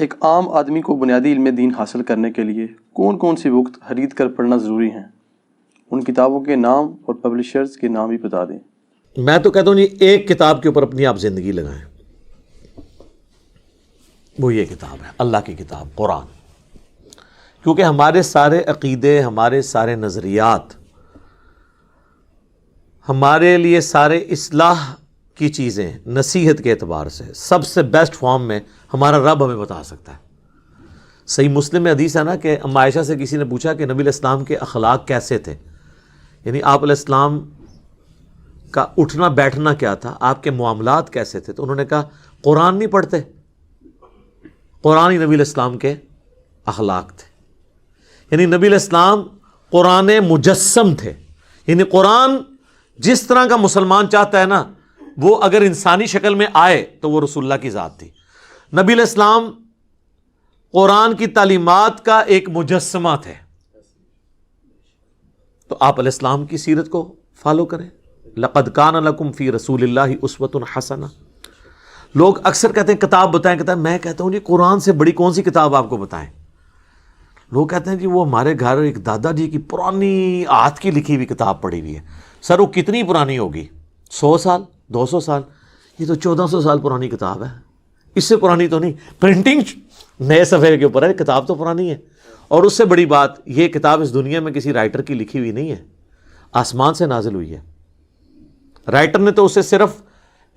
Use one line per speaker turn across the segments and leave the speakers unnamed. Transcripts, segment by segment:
ایک عام آدمی کو بنیادی علم دین حاصل کرنے کے لیے کون کون سی بکس خرید کر پڑھنا ضروری ہیں؟ ان کتابوں کے نام اور پبلشرز کے نام بھی بتا دیں۔
میں تو کہتا ہوں جی ایک کتاب کے اوپر اپنی آپ زندگی لگائیں، وہ یہ کتاب ہے، اللہ کی کتاب قرآن۔ کیونکہ ہمارے سارے عقیدے، ہمارے سارے نظریات، ہمارے لیے سارے اصلاح کی چیزیں نصیحت کے اعتبار سے سب سے بیسٹ فارم میں ہمارا رب ہمیں بتا سکتا ہے۔ صحیح مسلم میں حدیث ہے نا کہ ام عائشہ سے کسی نے پوچھا کہ نبی علیہ السلام کے اخلاق کیسے تھے، یعنی آپ علیہ السلام کا اٹھنا بیٹھنا کیا تھا، آپ کے معاملات کیسے تھے، تو انہوں نے کہا قرآن نہیں پڑھتے، قرآن ہی نبی علیہ السلام کے اخلاق تھے۔ یعنی نبی علیہ السلام قرآن مجسم تھے، یعنی قرآن جس طرح کا مسلمان چاہتا ہے نا، وہ اگر انسانی شکل میں آئے تو وہ رسول اللہ کی ذات تھی۔ نبی علیہ السلام قرآن کی تعلیمات کا ایک مجسمہ تھے، تو آپ علیہ السلام کی سیرت کو فالو کریں۔ لقد کان لکم فی رسول اللہ اسوۃ حسنہ۔ لوگ اکثر کہتے ہیں کتاب بتائیں، میں کہتا ہوں جی قرآن سے بڑی کون سی کتاب آپ کو بتائیں؟ لوگ کہتے ہیں جی وہ ہمارے گھر ایک دادا جی کی پرانی ہاتھ کی لکھی ہوئی کتاب پڑھی ہوئی ہے۔ سر وہ کتنی پرانی ہوگی؟ 100 سال، 200 سال؟ یہ تو 1400 سال پرانی کتاب ہے، اس سے پرانی تو نہیں، پرنٹنگ نئے صفحے کے اوپر ہے، کتاب تو پرانی ہے۔ اور اس سے بڑی بات، یہ کتاب اس دنیا میں کسی رائٹر کی لکھی ہوئی نہیں ہے، آسمان سے نازل ہوئی ہے۔ رائٹر نے تو اسے صرف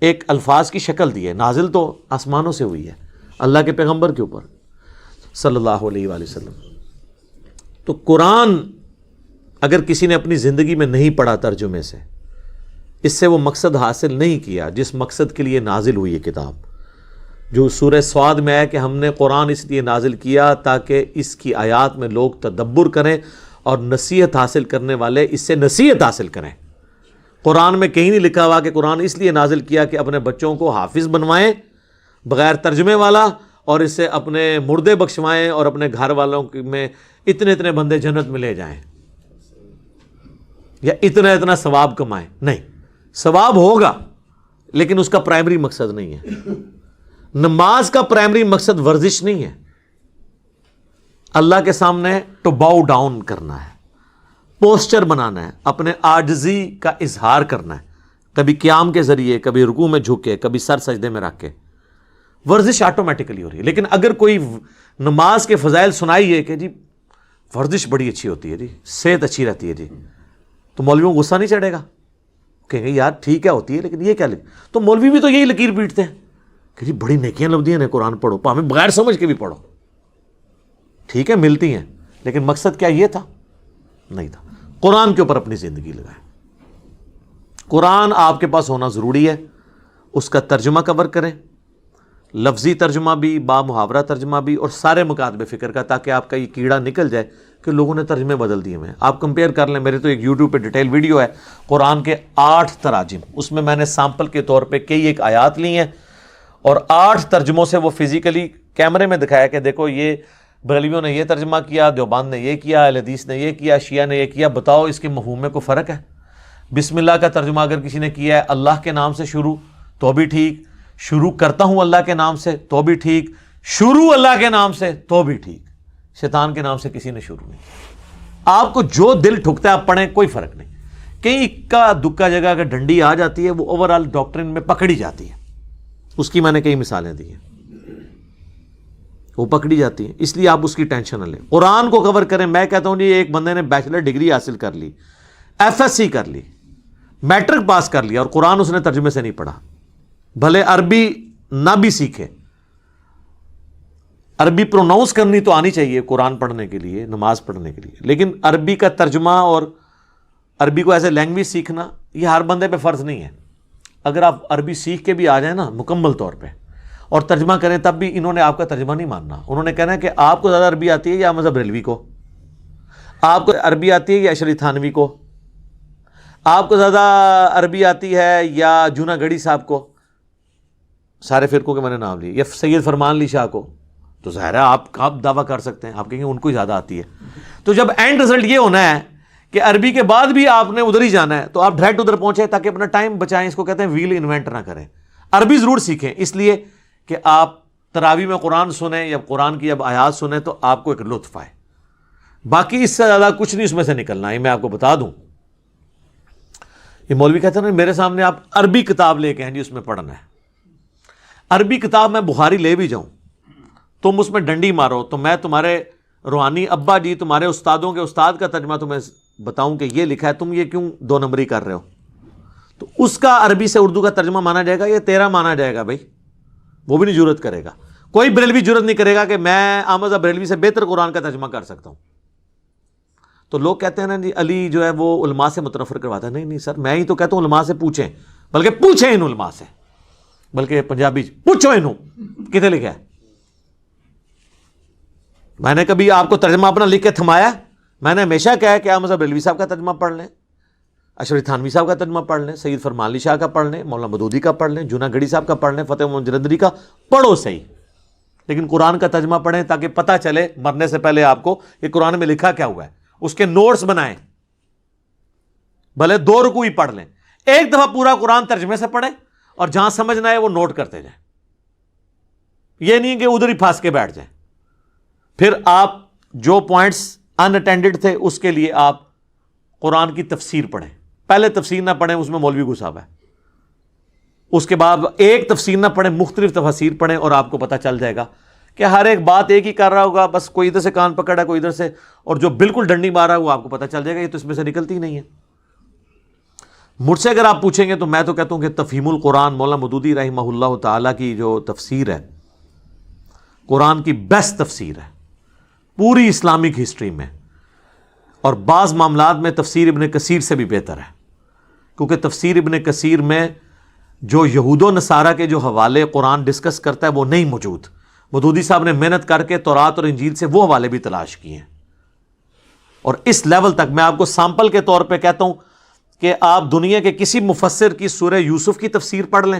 ایک الفاظ کی شکل دی ہے، نازل تو آسمانوں سے ہوئی ہے اللہ کے پیغمبر کے اوپر صلی اللہ علیہ وآلہ وسلم۔ تو قرآن اگر کسی نے اپنی زندگی میں نہیں پڑھا ترجمے سے، اس سے وہ مقصد حاصل نہیں کیا جس مقصد کے لیے نازل ہوئی یہ کتاب، جو سورہ صاد میں ہے کہ ہم نے قرآن اس لیے نازل کیا تاکہ اس کی آیات میں لوگ تدبر کریں اور نصیحت حاصل کرنے والے اس سے نصیحت حاصل کریں۔ قرآن میں کہیں نہیں لکھا ہوا کہ قرآن اس لیے نازل کیا کہ اپنے بچوں کو حافظ بنوائیں بغیر ترجمے والا، اور اس سے اپنے مردے بخشوائیں اور اپنے گھر والوں میں اتنے بندے جنت میں لے جائیں، یا اتنا ثواب کمائیں۔ نہیں، ثواب ہوگا لیکن اس کا پرائمری مقصد نہیں ہے۔ نماز کا پرائمری مقصد ورزش نہیں ہے، اللہ کے سامنے ٹو باؤ ڈاؤن کرنا ہے، پوسچر بنانا ہے، اپنے عاجزی کا اظہار کرنا ہے، کبھی قیام کے ذریعے، کبھی رکوع میں جھک کے، کبھی سر سجدے میں رکھ کے۔ ورزش آٹومیٹکلی ہو رہی ہے۔ لیکن اگر کوئی نماز کے فضائل سنائیے کہ جی ورزش بڑی اچھی ہوتی ہے جی، صحت اچھی رہتی ہے جی، تو مولویوں کو غصہ نہیں چڑھے گا؟ کہیں گے یار ٹھیک ہے ہوتی ہے لیکن یہ کیا تو مولوی بھی تو یہی لکیر پیٹتے ہیں کہ جی بڑی نیکیاں لبدیاں ہیں، قرآن پڑھو، ہمیں بغیر سمجھ کے بھی پڑھو۔ ٹھیک ہے ملتی ہیں، لیکن مقصد کیا یہ تھا؟ نہیں تھا۔ قرآن کے اوپر اپنی زندگی لگائیں۔ قرآن آپ کے پاس ہونا ضروری ہے، اس کا ترجمہ کور کریں، لفظی ترجمہ بھی، با محاورہ ترجمہ بھی، اور سارے مکاتب فکر کا، تاکہ آپ کا یہ کیڑا نکل جائے کہ لوگوں نے ترجمے بدل دیے ہیں۔ آپ کمپیئر کر لیں، میرے تو ایک یوٹیوب پہ ڈیٹیل ویڈیو ہے قرآن کے 8 تراجم، اس میں میں نے سیمپل کے طور پہ کئی ایک آیات لی ہیں اور 8 ترجموں سے وہ فزیکلی کیمرے میں دکھایا کہ دیکھو یہ بریلویوں نے یہ ترجمہ کیا، دیوبند نے یہ کیا، اہل حدیث نے یہ کیا، شیعہ نے یہ کیا، بتاؤ اس کے مفہوم میں کوئی فرق ہے؟ بسم اللہ کا ترجمہ اگر کسی نے کیا ہے اللہ کے نام سے شروع تو بھی ٹھیک، شروع کرتا ہوں اللہ کے نام سے تو بھی ٹھیک، شروع اللہ کے نام سے تو بھی ٹھیک، شیطان کے نام سے کسی نے شروع نہیں کیا۔ آپ کو جو دل ٹھکتا ہے آپ پڑھیں، کوئی فرق نہیں۔ کہیں اکا دکا جگہ اگر ڈنڈی آ جاتی ہے وہ اوور آل ڈاکٹرن میں پکڑی جاتی ہے، اس کی میں نے کئی مثالیں دی ہیں، وہ پکڑی جاتی ہیں، اس لیے آپ اس کی ٹینشن نہ لیں، قرآن کو کور کریں۔ میں کہتا ہوں جی ایک بندے نے بیچلر ڈگری حاصل کر لی، FSc کر لی، میٹرک پاس کر لیا، اور قرآن اس نے ترجمے سے نہیں پڑھا، بھلے عربی نہ بھی سیکھے، عربی پروناؤنس کرنی تو آنی چاہیے قرآن پڑھنے کے لیے، نماز پڑھنے کے لیے، لیکن عربی کا ترجمہ اور عربی کو ایز اے لینگویج سیکھنا یہ ہر بندے پہ فرض نہیں ہے۔ اگر آپ عربی سیکھ کے بھی آ جائیں نا مکمل طور پہ اور ترجمہ کریں، تب بھی انہوں نے آپ کا ترجمہ نہیں ماننا، انہوں نے کہنا ہے کہ آپ کو زیادہ عربی آتی ہے یا مذہب بریلوی کو، آپ کو عربی آتی ہے یا اشری تھانوی کو، آپ کو زیادہ عربی آتی ہے یا جونا گڑھی صاحب کو، سارے فرقوں کے میں نے نام لیے، یا سید فرمان علی شاہ کو، تو ظاہر ہے آپ دعویٰ کر سکتے ہیں، آپ کہیں گے ان کو ہی زیادہ آتی ہے۔ تو جب اینڈ رزلٹ یہ ہونا ہے کہ عربی کے بعد بھی آپ نے ادھر ہی جانا ہے، تو آپ ڈائریکٹ ادھر پہنچے تاکہ اپنا ٹائم بچائیں۔ اس کو کہتے ہیں ویل انوینٹ نہ کریں، عربی ضرور سیکھیں، اس لیے کہ آپ تراویح میں قرآن سنیں یا قرآن کی جب آیات سنیں تو آپ کو ایک لطف آئے، باقی اس سے زیادہ کچھ نہیں اس میں سے نکلنا ہے. میں آپ کو بتا دوں، یہ مولوی کہتے ہیں نا میرے سامنے آپ عربی کتاب لے کے ہیں جی اس میں پڑھنا ہے. عربی کتاب میں بخاری لے بھی جاؤں، تم اس میں ڈنڈی مارو تو میں تمہارے روحانی ابا جی، تمہارے استادوں کے استاد کا ترجمہ تمہیں بتاؤں کہ یہ لکھا ہے، تم یہ کیوں 2 نمبری کر رہے ہو، تو اس کا عربی سے اردو کا ترجمہ مانا جائے گا، یہ تیرا مانا جائے گا بھائی. وہ بھی نہیں جرت کرے گا، کوئی بریلوی جرت نہیں کرے گا کہ میں احمد بریلوی سے بہتر قرآن کا ترجمہ کر سکتا ہوں. تو لوگ کہتے ہیں نا جی علی جو ہے وہ علماء سے متنفر کرواتا ہے. نہیں سر، میں ہی تو کہتا ہوں علماء سے پوچھیں، بلکہ پوچھیں ان علماء سے، بلکہ پنجابی پوچھو انہوں کتنے لکھا ہے. میں نے کبھی آپ کو ترجمہ اپنا لکھ کے تھمایا؟ میں نے ہمیشہ کہا کہ آپ مذہب بریلوی صاحب کا ترجمہ پڑھ لیں، اشرف تھانوی صاحب کا ترجمہ پڑھ لیں، سید فرمان علی شاہ کا پڑھ لیں، مولانا مودودی کا پڑھ لیں، جونا گڑھی صاحب کا پڑھ لیں، فتح محمد جلندری کا پڑھو صحیح، لیکن قرآن کا ترجمہ پڑھیں تاکہ پتہ چلے مرنے سے پہلے آپ کو کہ قرآن میں لکھا کیا ہوا ہے. اس کے نوٹس بنائیں، بھلے 2 رکوع ہی پڑھ لیں، ایک دفعہ پورا قرآن ترجمے سے پڑھیں اور جہاں سمجھ نہ آئے وہ نوٹ کرتے جائیں. یہ نہیں کہ ادھر ہی پھانس کے بیٹھ جائیں. پھر آپ جو پوائنٹس ان اٹینڈڈ تھے اس کے لیے آپ قرآن کی تفسیر پڑھیں. پہلے تفسیر نہ پڑھیں، اس میں مولوی گھسا ہوا ہے. اس کے بعد ایک تفسیر نہ پڑھیں، مختلف تفاسیر پڑھیں اور آپ کو پتہ چل جائے گا کہ ہر ایک بات ایک ہی کر رہا ہوگا، بس کوئی ادھر سے کان پکڑا ہے کوئی ادھر سے، اور جو بالکل ڈنڈی مارا ہے وہ آپ کو پتہ چل جائے گا یہ تو اس میں سے نکلتی ہی نہیں ہے. مجھ سے اگر آپ پوچھیں گے تو میں تو کہتا ہوں کہ تفہیم القرآن مولانا مودودی رحمہ اللہ تعالیٰ کی جو تفسیر ہے قرآن کی بیسٹ تفسیر ہے پوری اسلامک ہسٹری میں، اور بعض معاملات میں تفسیر ابن کثیر سے بھی بہتر ہے، کیونکہ تفسیر ابن کثیر میں جو یہود و نصارہ کے جو حوالے قرآن ڈسکس کرتا ہے وہ نہیں موجود. مودودی صاحب نے محنت کر کے تورات اور انجیل سے وہ حوالے بھی تلاش کیے ہیں، اور اس لیول تک میں آپ کو سامپل کے طور پہ کہتا ہوں کہ آپ دنیا کے کسی مفسر کی سورہ یوسف کی تفسیر پڑھ لیں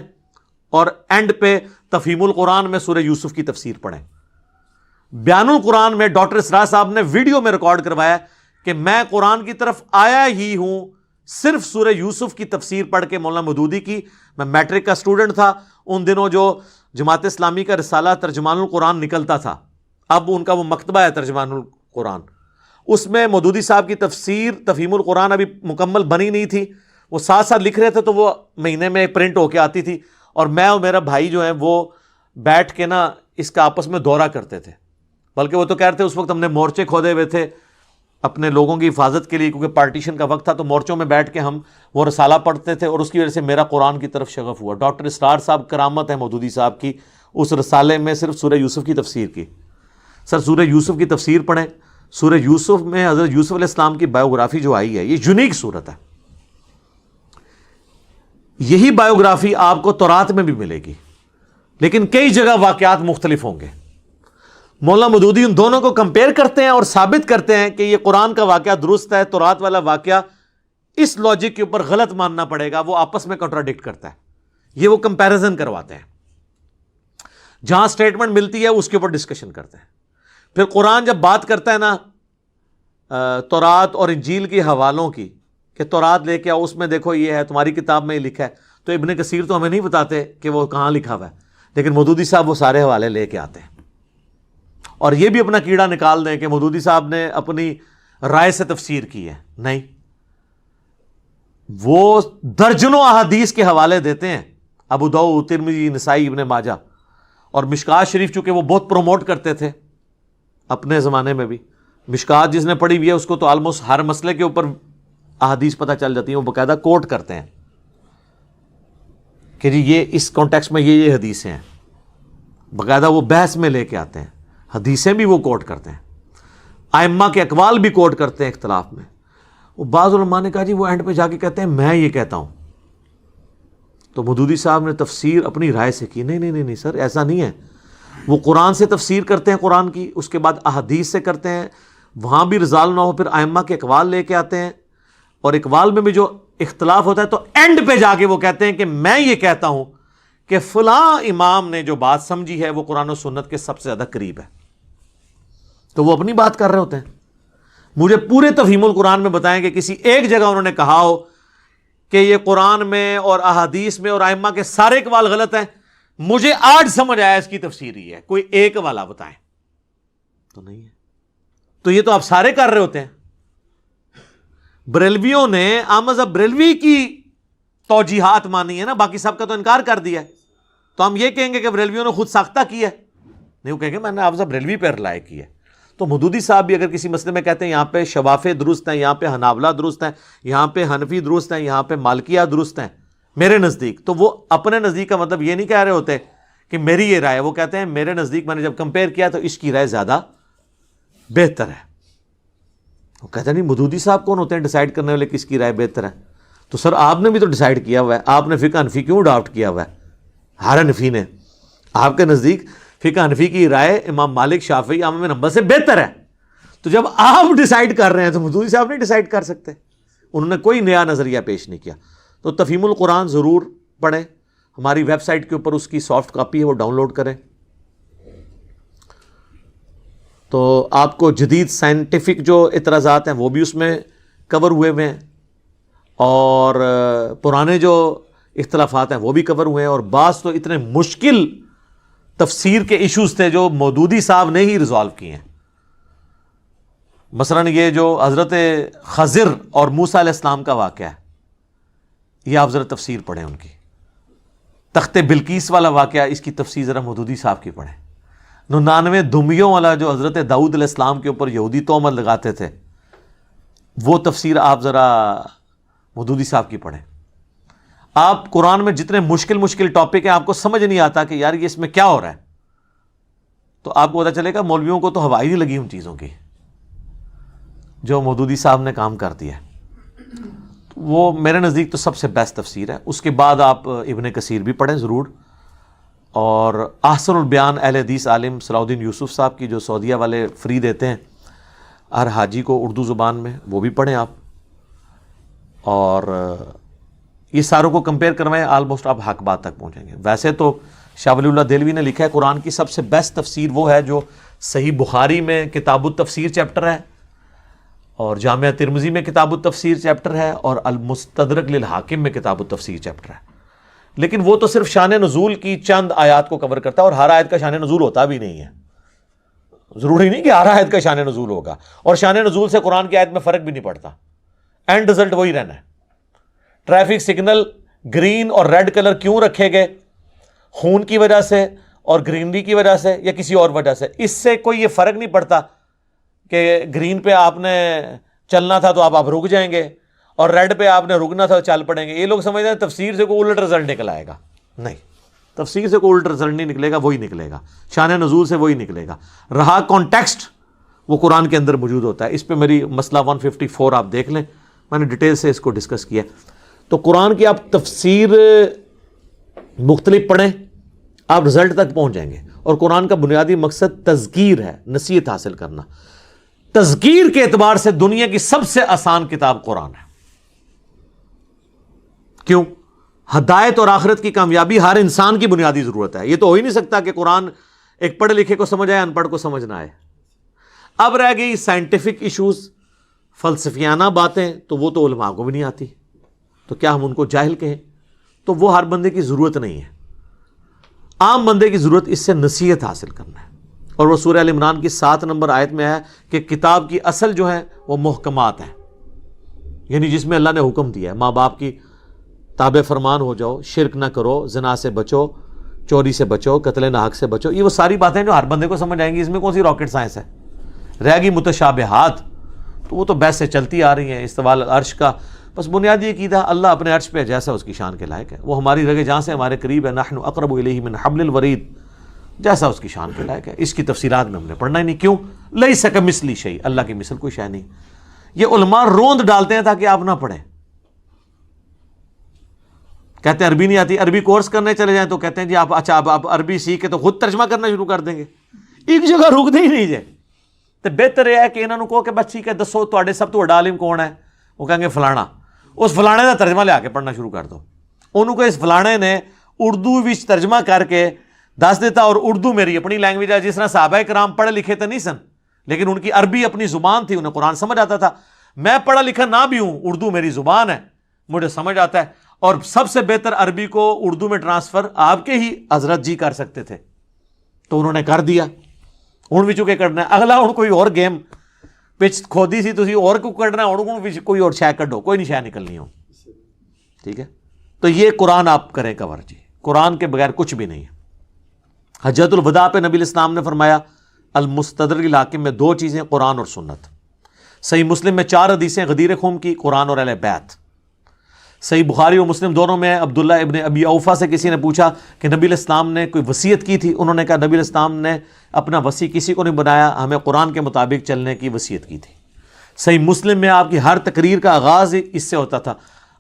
اور اینڈ پہ تفہیم القرآن میں سورہ یوسف کی تفسیر پڑھیں. بیان القرآن میں ڈاکٹر اسرار صاحب نے ویڈیو میں ریکارڈ کروایا کہ میں قرآن کی طرف آیا ہی ہوں صرف سورہ یوسف کی تفسیر پڑھ کے. مولانا مودودی کی، میں میٹرک کا اسٹوڈنٹ تھا ان دنوں، جو جماعت اسلامی کا رسالہ ترجمان القرآن نکلتا تھا، اب ان کا وہ مکتبہ ہے ترجمان القرآن، اس میں مودودی صاحب کی تفسیر تفہیم القرآن ابھی مکمل بنی نہیں تھی، وہ ساتھ ساتھ لکھ رہے تھے تو وہ مہینے میں پرنٹ ہو کے آتی تھی، اور میں اور میرا بھائی جو ہیں وہ بیٹھ کے نا اس کا آپس میں دورہ کرتے تھے. بلکہ وہ تو کہہ رہے تھے اس وقت ہم نے مورچے کھودے ہوئے تھے اپنے لوگوں کی حفاظت کے لیے، کیونکہ پارٹیشن کا وقت تھا، تو مورچوں میں بیٹھ کے ہم وہ رسالہ پڑھتے تھے، اور اس کی وجہ سے میرا قرآن کی طرف شغف ہوا. ڈاکٹر اسرار صاحب کرامت ہے مودودی صاحب کی، اس رسالے میں صرف سورہ یوسف کی تفسیر کی. سر سورہ یوسف کی تفسیر پڑھیں. سورہ یوسف میں حضرت یوسف علیہ السلام کی بایوگرافی جو آئی ہے یہ یونیک صورت ہے. یہی بایوگرافی آپ کو تورات میں بھی ملے گی، لیکن کئی جگہ واقعات مختلف ہوں گے. مولانا مودودی ان دونوں کو کمپیئر کرتے ہیں اور ثابت کرتے ہیں کہ یہ قرآن کا واقعہ درست ہے، تورات والا واقعہ اس لاجک کے اوپر غلط ماننا پڑے گا، وہ آپس میں کنٹراڈکٹ کرتا ہے. یہ وہ کمپیریزن کرواتے ہیں، جہاں سٹیٹمنٹ ملتی ہے اس کے اوپر ڈسکشن کرتے ہیں. پھر قرآن جب بات کرتا ہے نا تورات اور انجیل کے حوالوں کی کہ تورات لے کے آؤ، اس میں دیکھو یہ ہے، تمہاری کتاب میں یہ لکھا ہے، تو ابن کثیر تو ہمیں نہیں بتاتے کہ وہ کہاں لکھا ہوا ہے، لیکن مودودی صاحب وہ سارے حوالے لے کے آتے ہیں. اور یہ بھی اپنا کیڑا نکال دیں کہ مودودی صاحب نے اپنی رائے سے تفسیر کی ہے، نہیں، وہ درجنوں احادیث کے حوالے دیتے ہیں، ابو داؤد، ترمذی، نسائی، ابن ماجہ، اور مشکات شریف چونکہ وہ بہت پروموٹ کرتے تھے اپنے زمانے میں بھی. مشکات جس نے پڑھی ہوئی ہے اس کو تو آلموسٹ ہر مسئلے کے اوپر احادیث پتہ چل جاتی ہیں، وہ باقاعدہ کوٹ کرتے ہیں کہ جی یہ اس کانٹیکسٹ میں یہ حدیثیں ہیں، باقاعدہ وہ بحث میں لے کے آتے ہیں، حدیثیں بھی وہ کوٹ کرتے ہیں، ائمہ کے اقوال بھی کوٹ کرتے ہیں اختلاف میں. وہ بعض علماء نے کہا جی وہ اینڈ پہ جا کے کہتے ہیں میں یہ کہتا ہوں، تو مودودی صاحب نے تفسیر اپنی رائے سے کی. نہیں نہیں نہیں نہیں سر، ایسا نہیں ہے. وہ قرآن سے تفسیر کرتے ہیں قرآن کی، اس کے بعد احادیث سے کرتے ہیں، وہاں بھی رضال نہ ہو پھر ائمہ کے اقوال لے کے آتے ہیں، اور اقوال میں بھی جو اختلاف ہوتا ہے تو اینڈ پہ جا کے وہ کہتے ہیں کہ میں یہ کہتا ہوں کہ فلاں امام نے جو بات سمجھی ہے وہ قرآن و سنت کے سب سے زیادہ قریب ہے. تو وہ اپنی بات کر رہے ہوتے ہیں. مجھے پورے تفہیم القرآن میں بتائیں کہ کسی ایک جگہ انہوں نے کہا ہو کہ یہ قرآن میں اور احادیث میں اور ائمہ کے سارے اقوال غلط ہیں، مجھے آج سمجھ آیا اس کی تفسیر ہی ہے، کوئی ایک والا بتائیں تو نہیں ہے. تو یہ تو آپ سارے کر رہے ہوتے ہیں. بریلویوں نے احمد بریلوی کی توجیحات مانی ہے نا، باقی سب کا تو انکار کر دیا ہے. تو ہم یہ کہیں گے کہ بریلویوں نے خود ساختہ کی ہے؟ نہیں، وہ کہیں گے میں نے احمد بریلوی پہ رلائے کی ہے. تو مودودی صاحب بھی اگر کسی مسئلے میں کہتے ہیں یہاں پہ شوافے درست ہیں، یہاں پہ حنابلہ درست ہیں، یہاں پہ حنفی درست ہیں، یہاں پہ مالکیہ درست ہیں میرے نزدیک، تو وہ اپنے نزدیک کا مطلب یہ نہیں کہہ رہے ہوتے کہ میری یہ رائے، وہ کہتے ہیں میرے نزدیک میں نے جب کمپیئر کیا تو اس کی رائے زیادہ بہتر ہے. وہ کہتے ہیں نہیں، مودودی صاحب کون ہوتے ہیں ڈیسائیڈ کرنے والے کس کی رائے بہتر ہے؟ تو سر آپ نے بھی تو ڈیسائیڈ کیا ہوا ہے، آپ نے فقہ حنفی کیوں اڈاپٹ کیا ہوا ہے؟ ہر حنفی نے. آپ کے نزدیک فقہ حنفی کی رائے امام مالک، شافعی، احمد بن حنبل سے بہتر ہے. تو جب آپ ڈیسائیڈ کر رہے ہیں تو مودودی صاحب نہیں ڈیسائیڈ کر سکتے؟ انہوں نے کوئی نیا نظریہ پیش نہیں کیا. تو تفہیم القرآن ضرور پڑھیں، ہماری ویب سائٹ کے اوپر اس کی سافٹ کاپی ہے، وہ ڈاؤن لوڈ کریں. تو آپ کو جدید سائنٹیفک جو اعتراضات ہیں وہ بھی اس میں کور ہوئے ہوئے ہیں، اور پرانے جو اختلافات ہیں وہ بھی کور ہوئے ہیں، اور بعض تو اتنے مشکل تفسیر کے ایشوز تھے جو مودودی صاحب نے ہی ریزالو کیے ہیں. مثلا یہ جو حضرت خضر اور موسیٰ علیہ السلام کا واقعہ ہے، یہ آپ ذرا تفسیر پڑھیں ان کی. تخت بلقیس والا واقعہ، اس کی تفسیر ذرا مودودی صاحب کی پڑھیں. 99 دمیوں والا جو حضرت داؤد علیہ السلام کے اوپر یہودی تہمت لگاتے تھے، وہ تفسیر آپ ذرا مودودی صاحب کی پڑھیں. آپ قرآن میں جتنے مشکل ٹاپک ہیں آپ کو سمجھ نہیں آتا کہ یار یہ اس میں کیا ہو رہا ہے، تو آپ کو پتا چلے گا مولویوں کو تو ہوائی نہیں لگی ان چیزوں کی جو مودودی صاحب نے کام کر دیا. وہ میرے نزدیک تو سب سے بیسٹ تفسیر ہے. اس کے بعد آپ ابن کثیر بھی پڑھیں ضرور، اور احسن البیان اہل حدیث عالم صلاح الدین یوسف صاحب کی جو سعودیہ والے فری دیتے ہیں ہر حاجی کو اردو زبان میں، وہ بھی پڑھیں آپ. اور یہ ساروں کو کمپیئر کروائیں، آلموسٹ آپ حق بات تک پہنچیں گے. ویسے تو شاہ ولی اللہ دہلوی نے لکھا ہے قرآن کی سب سے بیسٹ تفسیر وہ ہے جو صحیح بخاری میں کتاب التفسیر چیپٹر ہے، اور جامعہ ترمذی میں کتاب التفسیر چیپٹر ہے، اور المستدرک للحاکم میں کتاب التفسیر چیپٹر ہے. لیکن وہ تو صرف شان نزول کی چند آیات کو کور کرتا ہے، اور ہر آیت کا شان نزول ہوتا بھی نہیں ہے. ضروری نہیں کہ ہر آیت کا شان نزول ہوگا، اور شان نزول سے قرآن کی آیت میں فرق بھی نہیں پڑتا، اینڈ رزلٹ وہی رہنا ہے. ٹریفک سگنل گرین اور ریڈ کلر کیوں رکھے گئے؟ خون کی وجہ سے اور گرینری کی وجہ سے یا کسی اور وجہ سے؟ اس سے کوئی یہ فرق نہیں پڑتا کہ گرین پہ آپ نے چلنا تھا تو آپ رک جائیں گے، اور ریڈ پہ آپ نے رکنا تھا تو چل پڑیں گے. یہ لوگ سمجھتے ہیں تفسیر سے کوئی الٹ رزلٹ نکل آئے گا. نہیں، تفسیر سے کوئی الٹ رزلٹ نہیں نکلے گا، وہی نکلے گا. شان نزول سے وہی نکلے گا. رہا کانٹیکسٹ، وہ قرآن کے اندر موجود ہوتا ہے. اس پہ میری مسئلہ 154 آپ دیکھ لیں، میں نے ڈیٹیل سے اس کو ڈسکس کیا. تو قرآن کی آپ تفسیر مختلف پڑھیں، آپ رزلٹ تک پہنچ جائیں گے. اور قرآن کا بنیادی مقصد تذکیر ہے، نصیحت حاصل کرنا. تذکیر کے اعتبار سے دنیا کی سب سے آسان کتاب قرآن ہے. کیوں؟ ہدایت اور آخرت کی کامیابی ہر انسان کی بنیادی ضرورت ہے. یہ تو ہو ہی نہیں سکتا کہ قرآن ایک پڑھے لکھے کو سمجھ آئے، ان پڑھ کو سمجھ نہ آئے. اب رہ گئی سائنٹیفک ایشوز، فلسفیانہ باتیں، تو وہ تو علماء کو بھی نہیں آتی، تو کیا ہم ان کو جاہل کہیں؟ تو وہ ہر بندے کی ضرورت نہیں ہے. عام بندے کی ضرورت اس سے نصیحت حاصل کرنا ہے. اور وہ سورہ ال عمران کی 7 نمبر آیت میں ہے کہ کتاب کی اصل جو ہے وہ محکمات ہیں، یعنی جس میں اللہ نے حکم دیا ہے ماں باپ کی تابع فرمان ہو جاؤ، شرک نہ کرو، زنا سے بچو، چوری سے بچو، قتل ناحق سے بچو. یہ وہ ساری باتیں جو ہر بندے کو سمجھ آئیں گی. اس میں کون سی راکٹ سائنس ہے؟ رہ گئی متشابہات، تو وہ تو بحث سے چلتی آ رہی ہیں. استواء العرش کا بس بنیادی عقیدہ اللہ اپنے عرش پہ جیسا اس کی شان کے لائق ہے، وہ ہماری رگے جہاں سے ہمارے قریب ہے. نحن اقرب الیہ من حبل الورید، جیسا اس کی شان کے لائق ہے. اس کی تفصیلات میں ہم نے پڑھنا ہی نہیں. کیوں؟ لیس کمثلہ شیء، اللہ کی مثل کوئی شے نہیں. یہ علماء روند ڈالتے ہیں تاکہ آپ نہ پڑھیں. کہتے ہیں عربی نہیں آتی، عربی کورس کرنے چلے جائیں تو کہتے ہیں جی آپ اچھا آپ عربی سیکھ کے تو خود ترجمہ کرنا شروع کر دیں گے. ایک جگہ رک دے ہی نہیں جائے. تو بہتر یہ ہے کہ انہوں نے کہو کہ بس ٹھیک ہے دسو تواڈے سب تو بڑا عالم کون ہے؟ وہ کہیں گے فلانا. اس فلانے کا ترجمہ لے آ کے پڑھنا شروع کر دو. انہوں کو اس فلانے نے اردو وچ ترجمہ کر کے دس دیتا، اور اردو میری اپنی لینگویج ہے. جس طرح صحابہ کرام پڑھے لکھے تو نہیں سن، لیکن ان کی عربی اپنی زبان تھی، انہیں قرآن سمجھ آتا تھا. میں پڑھا لکھا نہ بھی ہوں، اردو میری زبان ہے، مجھے سمجھ آتا ہے. اور سب سے بہتر عربی کو اردو میں ٹرانسفر آپ کے ہی حضرت جی کر سکتے تھے، تو انہوں نے کر دیا. ہوں بھی چکے کرنا ہے اگلا، ہوں کوئی اور گیم پچ کھودی سی تھی اور کو کرنا ہے، کوئی اور شے کڈو، کوئی نہیں شے نکلنی ہو. ٹھیک ہے، تو یہ قرآن آپ کریں کور جی، قرآن کے بغیر کچھ بھی نہیں ہے. حجۃ الوداع پہ نبی الاسلام نے فرمایا المستدرک الحاکم میں 2 چیزیں، قرآن اور سنت. صحیح مسلم میں 4 حدیثیں غدیر خم کی، قرآن اور اہل بیت. صحیح بخاری اور مسلم دونوں میں عبداللہ ابن ابی اوفا سے کسی نے پوچھا کہ نبی الاسلام نے کوئی وصیت کی تھی؟ انہوں نے کہا نبی الاسلام نے اپنا وصی کسی کو نہیں بنایا، ہمیں قرآن کے مطابق چلنے کی وصیت کی تھی. صحیح مسلم میں آپ کی ہر تقریر کا آغاز اس سے ہوتا تھا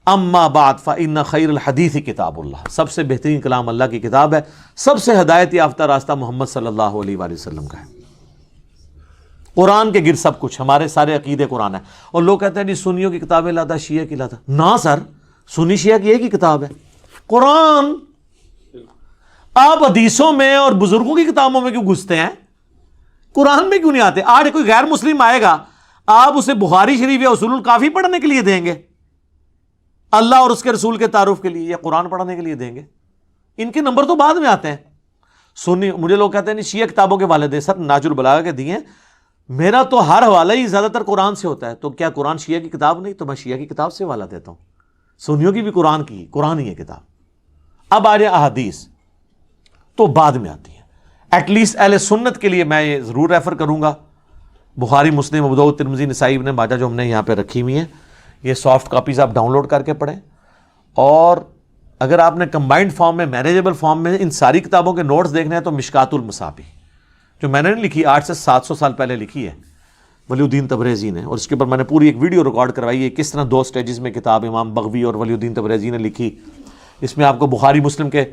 اما بعد فإن خیر الحدیث کتاب اللہ، سب سے بہترین کلام اللہ کی کتاب ہے، سب سے ہدایت یافتہ راستہ محمد صلی اللہ علیہ وآلہ وسلم کا ہے. قرآن کے گر سب کچھ، ہمارے سارے عقیدے قرآن ہے. اور لوگ کہتے ہیں نہیں سنیوں کی کتابیں لاتا، شیعہ کی لاتا. نہ سر، سنی شیعہ کی ایک ہی کتاب ہے قرآن. آپ حدیثوں میں اور بزرگوں کی کتابوں میں کیوں گھستے ہیں؟ قرآن میں کیوں نہیں آتے؟ آج کوئی غیر مسلم آئے گا، آپ اسے بخاری شریف یا اصول الکافی پڑھنے کے لیے دیں گے، اللہ اور اس کے رسول کے تعارف کے لیے، یا قرآن پڑھنے کے لیے دیں گے؟ ان کے نمبر تو بعد میں آتے ہیں. سنی مجھے لوگ کہتے ہیں نہیں شیعہ کتابوں کے والے دے، سر ناج البلاغہ کے دیے، میرا تو ہر حوالہ ہی زیادہ تر قرآن سے ہوتا ہے. تو کیا قرآن شیعہ کی کتاب نہیں؟ تو میں شیعہ کی کتاب سے حوالہ دیتا ہوں. سنیوں کی بھی قرآن کی، قرآن ہی ہے کتاب. اب آ جائے احادیث تو بعد میں آتی ہیں. ایٹ لیسٹ اہل سنت کے لیے میں یہ ضرور ریفر کروں گا بخاری، مسلم، ابو داؤد، ترمذی، نسائی، ابن ماجہ جو ہم نے یہاں پہ رکھی ہوئی ہیں. یہ سافٹ کاپیز آپ ڈاؤن لوڈ کر کے پڑھیں. اور اگر آپ نے کمبائنڈ فارم میں، مینیجیبل فارم میں ان ساری کتابوں کے نوٹس دیکھنے ہیں تو مشکات المصابیح جو میں نے نہیں لکھی، 800 سے 700 سال پہلے لکھی ہے ولی الدین تبریزی نے، اور اس کے اوپر میں نے پوری ایک ویڈیو ریکارڈ کروائی ہے کس طرح 2 سٹیجز میں کتاب امام بغوی اور ولی الدین تبریزی نے لکھی. اس میں آپ کو بخاری مسلم کے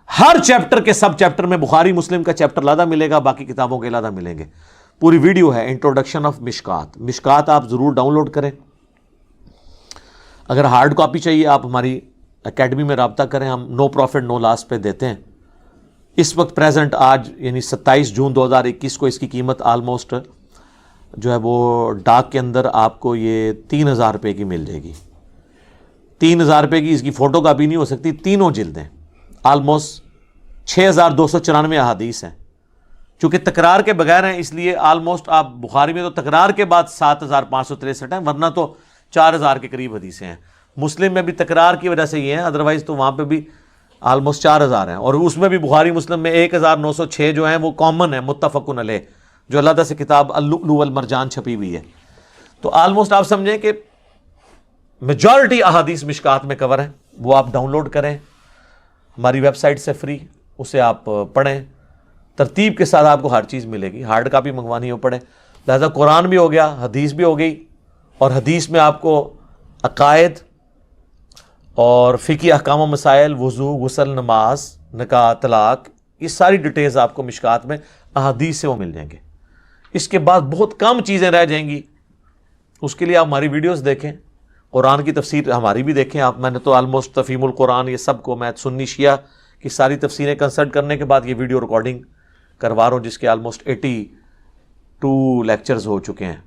ہر چیپٹر کے سب چیپٹر میں بخاری مسلم کا چیپٹر علیحدہ ملے گا، باقی کتابوں کے علیحدہ ملیں گے. پوری ویڈیو ہے انٹروڈکشن آف مشکات. مشکات آپ ضرور ڈاؤن لوڈ کریں. اگر ہارڈ کاپی چاہیے آپ ہماری اکیڈمی میں رابطہ کریں، ہم نو پروفٹ نو لاس پہ دیتے ہیں. اس وقت پریزنٹ آج یعنی 27 جون 2021 کو اس کی قیمت آلموسٹ جو ہے وہ ڈاک کے اندر آپ کو یہ 3000 روپے کی مل جائے گی. 3000 روپے کی اس کی فوٹو کاپی نہیں ہو سکتی. تینوں جلدیں آلموسٹ 6294 احادیث ہیں. چونکہ تکرار کے بغیر ہیں اس لیے آلموسٹ آپ بخاری میں تو تکرار کے بعد 7563 ہیں، ورنہ تو 4000 کے قریب حدیثیں ہیں. مسلم میں بھی تکرار کی وجہ سے یہ ہیں، ادروائز تو وہاں پہ بھی آلموسٹ 4000 ہیں. اور اس میں بھی بخاری مسلم میں 1906 جو ہیں وہ کامن ہیں، متفقن علیہ، جو اللہ سے کتاب اللؤلؤ والمرجان چھپی ہوئی ہے. تو آلموسٹ آپ سمجھیں کہ میجورٹی احادیث مشکات میں کور ہیں. وہ آپ ڈاؤن لوڈ کریں ہماری ویب سائٹ سے فری، اسے آپ پڑھیں. ترتیب کے ساتھ آپ کو ہر چیز ملے گی. ہارڈ کاپی منگوانی ہو پڑے. لہذا قرآن بھی ہو گیا، حدیث بھی ہو گئی، اور حدیث میں آپ کو عقائد اور فقہی احکام و مسائل، وضو، غسل، نماز، نکاح، طلاق، یہ ساری ڈیٹیلز آپ کو مشکات میں احادیث سے وہ مل جائیں گے. اس کے بعد بہت کم چیزیں رہ جائیں گی. اس کے لیے آپ ہماری ویڈیوز دیکھیں، قرآن کی تفسیر ہماری بھی دیکھیں آپ. میں نے تو آلموسٹ تفہیم القرآن یہ سب کو میں سنی شیعہ کی ساری تفسیریں کنسلٹ کرنے کے بعد یہ ویڈیو ریکارڈنگ کروا رہا ہوں، جس کے آلموسٹ 82 لیکچرز ہو چکے ہیں.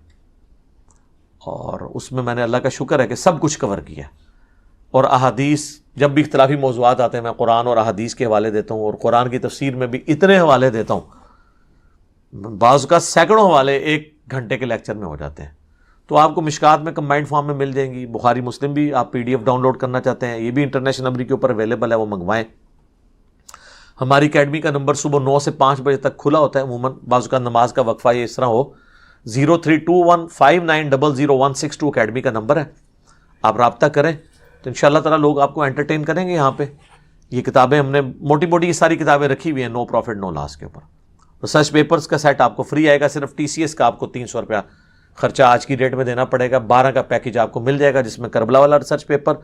اور اس میں نے اللہ کا شکر ہے کہ سب کچھ کور کیا. اور احادیث جب بھی اختلافی موضوعات آتے ہیں میں قرآن اور احادیث کے حوالے دیتا ہوں، اور قرآن کی تفسیر میں بھی اتنے حوالے دیتا ہوں، بعض کا سینکڑوں حوالے 1 گھنٹے کے لیکچر میں ہو جاتے ہیں. تو آپ کو مشکات میں کمبائنڈ فارم میں مل جائیں گی. بخاری مسلم بھی آپ PDF ڈاؤن لوڈ کرنا چاہتے ہیں، یہ بھی انٹرنیشنل نمبر کے اوپر اویلیبل ہے، وہ منگوائیں. ہماری اکیڈمی کا نمبر صبح 9 سے 5 بجے تک کھلا ہوتا ہے عموماً. بعض کا نماز کا وقفہ یہ اس طرح ہو. 032159000162 اکیڈمی کا نمبر ہے. آپ رابطہ کریں تو ان شاء اللہ تعالیٰ لوگ آپ کو انٹرٹین کریں گے. یہاں پہ یہ کتابیں ہم نے موٹی موٹی یہ ساری کتابیں رکھی ہوئی ہیں نو پروفٹ نو لاس کے اوپر. ریسرچ پیپرز کا سیٹ آپ کو فری آئے گا. صرف TCS کا آپ کو 300 روپیہ خرچہ آج کی ڈیٹ میں دینا پڑے گا. 12 کا پیکج آپ کو مل جائے گا جس میں کربلا والا ریسرچ پیپر،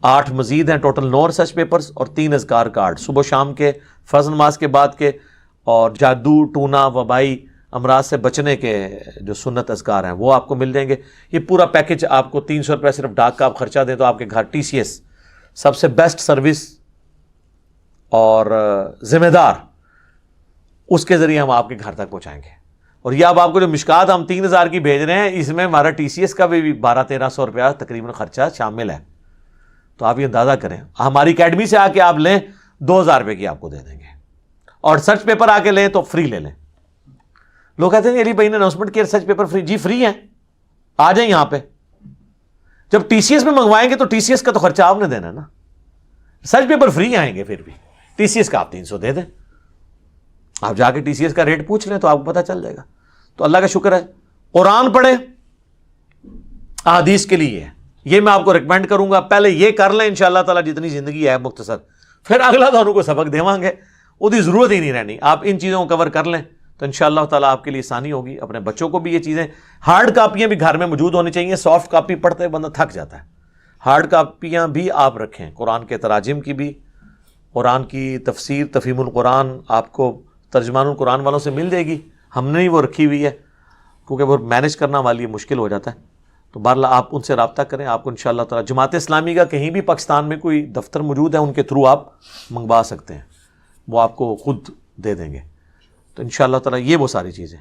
8 مزید ہیں، ٹوٹل 9 ریسرچ پیپرز اور 3 اذکار کارڈ صبح شام کے، فرض نماز کے بعد کے، اور جادو، ٹونا، وبائی امراض سے بچنے کے جو سنت اذکار ہیں وہ آپ کو مل جائیں گے. یہ پورا پیکج آپ کو 300 روپیہ صرف ڈاک کا آپ خرچہ دیں تو آپ کے گھر TCS سب سے بیسٹ سروس اور ذمہ دار، اس کے ذریعے ہم آپ کے گھر تک پہنچائیں گے. اور یہ اب آپ کو جو مشکات ہم 3000 کی بھیج رہے ہیں، اس میں ہمارا TCS کا بھی 1200-1300 روپیہ تقریباً خرچہ شامل ہے. تو آپ یہ اندازہ کریں, ہماری اکیڈمی سے آ کے آپ لیں 2000 روپے کی آپ کو دے دیں گے, اور سرچ پیپر آ کے لیں تو فری لے لیں. لوگ کہتے ہیں علی بھائی نے اناؤنسمنٹ کیا سرچ پیپر فری. جی فری ہیں, آ جائیں یہاں پہ. جب ٹی سی ایس میں منگوائیں گے تو ٹی سی ایس کا تو خرچہ آپ نے دینا نا, سرچ پیپر فری آئیں گے, پھر بھی ٹی سی ایس کا آپ 300 دے دیں. آپ جا کے ٹی سی ایس کا ریٹ پوچھ لیں تو آپ کو پتہ چل جائے گا. تو اللہ کا شکر ہے, قرآن پڑھیں, احادیث کے لیے یہ میں آپ کو ریکمینڈ کروں گا. پہلے یہ کر لیں انشاءاللہ تعالی, جتنی زندگی ہے مختصر, پھر اگلا دونوں کو سبق دیوان گے, وہ ضرورت ہی نہیں رہنی. آپ ان چیزوں کو کور کر لیں تو انشاءاللہ تعالی آپ کے لیے آسانی ہوگی. اپنے بچوں کو بھی یہ چیزیں, ہارڈ کاپیاں بھی گھر میں موجود ہونی چاہیے. سافٹ کاپی پڑھتے بندہ تھک جاتا ہے, ہارڈ کاپیاں بھی آپ رکھیں. قرآن کے تراجم کی بھی, قرآن کی تفسیر تفہیم القرآن آپ کو ترجمان القرآن والوں سے مل جائے گی. ہم نے ہی وہ رکھی ہوئی ہے کیونکہ وہ مینیج کرنا ہمارے لیے مشکل ہو جاتا ہے. تو بہرحال آپ ان سے رابطہ کریں. آپ کو انشاءاللہ تعالی جماعت اسلامی کا کہیں بھی پاکستان میں کوئی دفتر موجود ہے, ان کے تھرو آپ منگوا سکتے ہیں, وہ آپ کو خود دے دیں گے. تو انشاءاللہ تعالی یہ وہ ساری چیزیں.